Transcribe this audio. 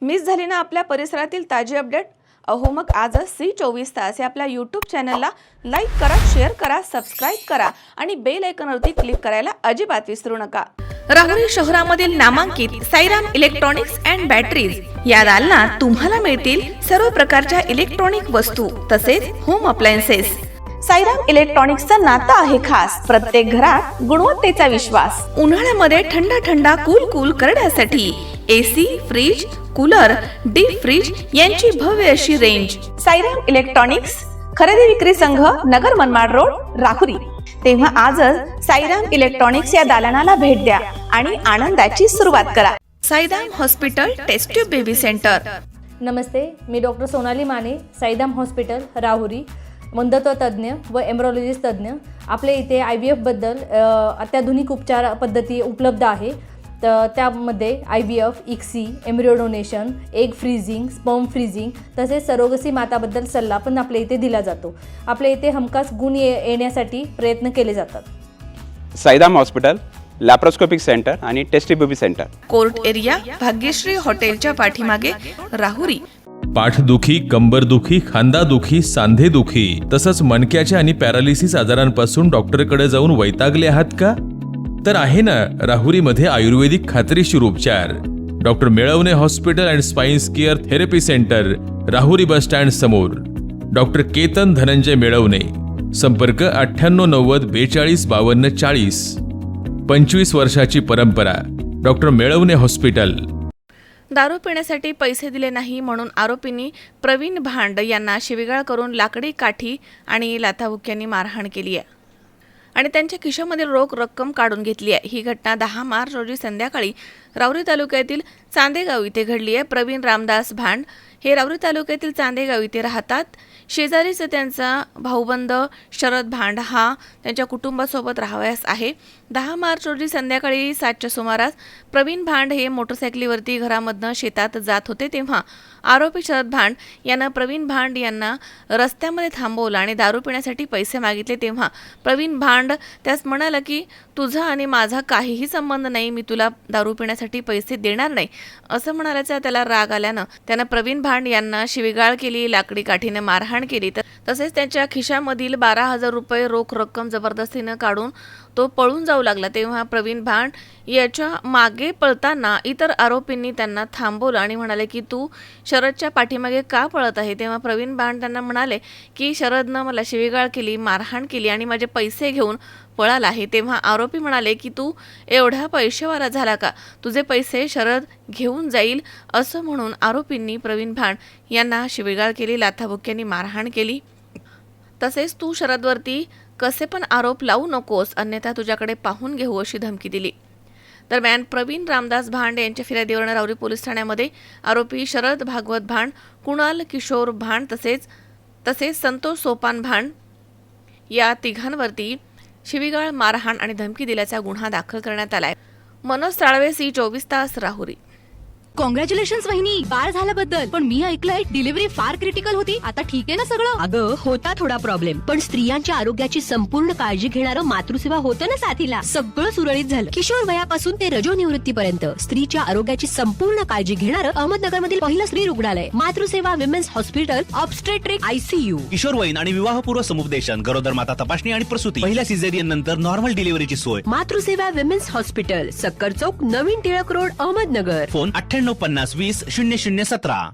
Miss झाली ना आपल्या परिसरातील ताजी अपडेट? अहो मग आजच C24 तास या आपल्या यूट्यूब चॅनलला लाईक करा, शेअर करा, सबस्क्राईब करा आणि बेल आयकॉनवरती क्लिक करायला अजिबात विसरू नका. राहुरी शहरामधील नामांकित साईराम इलेक्ट्रॉनिक्स अँड बॅटरीज या दालनात तुम्हाला मिळतील सर्व प्रकारच्या इलेक्ट्रॉनिक वस्तू तसेच होम अप्लायन्सेस. साईराम इलेक्ट्रॉनिक्सचं नातं आहे खास. प्रत्येक घरात गुणवत्तेचा विश्वास. उन्हाळ्यामध्ये थंड थंड कूल करण्यासाठी AC, fridge, cooler, deep fridge यांची भव्य अशी रेंज. साईराम इलेक्ट्रॉनिक्स खरेदी विक्री संघ, नगर मनमाड रोड, राहुरी. तेव्हा आजच साईराम इलेक्ट्रॉनिक्स या दालनाला भेट द्या आणि आनंदाची सुरुवात करा. Sairam hospital test tube baby centre. नमस्ते, मी डॉक्टर सोनाली माने, साईराम हॉस्पिटल राहुरी, वंध्यत्व तज्ज्ञ व एम्ब्रॉलॉजिस्ट तज्ज्ञ. आपल्या इथे IVF बद्दल अत्याधुनिक उपचार पद्धती उपलब्ध आहे. तर त्यामध्ये IVF, ICSI, embryo donation, egg freezing, sperm freezing तसेच सरोगसी माताबद्दल सल्ला पण आपल्या इथे दिला जातो. आपल्या इथे हमखास गुण येण्यासाठी प्रयत्न केले जातात. साईराम हॉस्पिटल, लॅप्रोस्कोपिक सेंटर आणि test baby centre, court area, Bhagyashree हॉटेलच्या पाठीमागे, राहुरी. पाठदुखी, कंबरदुखी, खांदादुखी, सांधेदुखी तसंच मणक्याच्या आणि पॅरालिसिस आजारांपासून डॉक्टरकडे जाऊन वैतागले आहात का? तर आहे ना राहुरीमध्ये आयुर्वेदिक खात्रीशीर उपचार. Doctor Melavane hospital and spines care therapy centre, Rahuri bus stand समोर. डॉक्टर केतन धनंजय मेळवणे. संपर्क 9890 42 52 40. 25 वर्षाची परंपरा. Doctor Melavane hospital. दारू पिण्यासाठी पैसे दिले नाही म्हणून आरोपींनी प्रवीण भांड यांना शिवीगाळ करून लाकडी काठी आणि लाथाबुक्क्यांनी मारहाण केली आहे आणि त्यांच्या खिशामधील रोख रक्कम काढून घेतली आहे. ही घटना 10 मार्च रोजी संध्याकाळी राहुरी तालुक्यातील चांदेगाव इथे घडली आहे. प्रवीण रामदास भांड हे राहुरी तालुक्यातील चांदेगाव इथे राहतात. शेजारीच त्यांचा भाऊबंद शरद भांड हा त्यांच्या कुटुंबासोबत राहावयास आहे. 10 मार्च रोजी संध्याकाळी 7च्या सुमारास प्रवीण भांड हे मोटरसायकलीवरती घरामधनं शेतात जात होते. तेव्हा आरोपी शरद भांड यांना प्रवीण भांड यांना रस्त्यामध्ये थांबवलं आणि दारू पिण्यासाठी पैसे मागितले. तेव्हा प्रवीण भांड त्यास म्हणाला की तुझा आणि माझा काहीही संबंध नाही, मी तुला दारू पिण्यासाठी पैसे देणार नाही असं म्हणाल्याचा त्याला राग आल्यानं त्यानं प्रवीण भांड यांना शिवीगाळ केली, लाकडी काठीने मारहाण केली. तसेच त्यांच्या खिशामधील 12,000 रुपये रोख रक्कम जबरदस्तीनं काढून तो पळून जाऊ लागला. तेव्हा प्रवीण भांड याच्या मागे पळताना इतर आरोपींनी त्यांना थांबवलं आणि म्हणाले की तू शरदच्या पाठीमागे का पळत आहे? तेव्हा प्रवीण भांड त्यांना म्हणाले की शरदनं मला शिवीगाळ केली, मारहाण केली आणि माझे पैसे घेऊन पळाला आहे. तेव्हा आरोपी म्हणाले की तू एवढा पैसेवाला झाला का? तुझे पैसे शरद घेऊन जाईल असं म्हणून आरोपींनी प्रवीण भांड यांना शिवीगाळ केली, लाथाबुक्क्यांनी मारहाण केली. तसेच तू शरदवरती कसे पण आरोप लावू नकोस, अन्यथा तुझ्याकडे पाहून घेऊ अशी धमकी दिली. दरम्यान प्रवीण रामदास भांड यांच्या फिर्यादीवरून राहुरी पोलीस ठाण्यामध्ये आरोपी शरद भागवत भांड, कुणाल किशोर भांड तसेच संतोष सोपान भांड या तिघांवरती शिवीगाळ, मारहाण आणि धमकी दिल्याचा गुन्हा दाखल करण्यात आलाय. मनोज साळवे, C24 तास, राहुरी. कॉंग्रॅच्युलेशन्स वहिनी, बाळ झाल्याबद्दल. पण मी ऐकलंय डिलिव्हरी फार क्रिटिकल होती. आता ठीक आहे ना सगळं? अगं होता थोडा प्रॉब्लेम, पण स्त्रियांच्या आरोग्याची संपूर्ण काळजी घेणारं मातृसेवा होतं ना साथीला. सगळं सुरळीत झालं. किशोर वयापासून ते रजोनिवृत्तीपर्यंत स्त्रीच्या आरोग्याची संपूर्ण काळजी घेणारं अहमदनगरमधील पहिलं स्त्री रुग्णालय Matruseva women's hospital, obstetric ICU. किशोरवयीन आणि विवाहपूर्व समुपदेशन, गरोदर माता तपासणी आणि प्रसूती, पहिल्या सिझेरियन नंतर नॉर्मल डिलिव्हरीची सोय. मातृसेवा विमेन्स हॉस्पिटल, सक्कर चौक, नवीन टिळक रोड, अहमदनगर. फोन 9850 20 0017.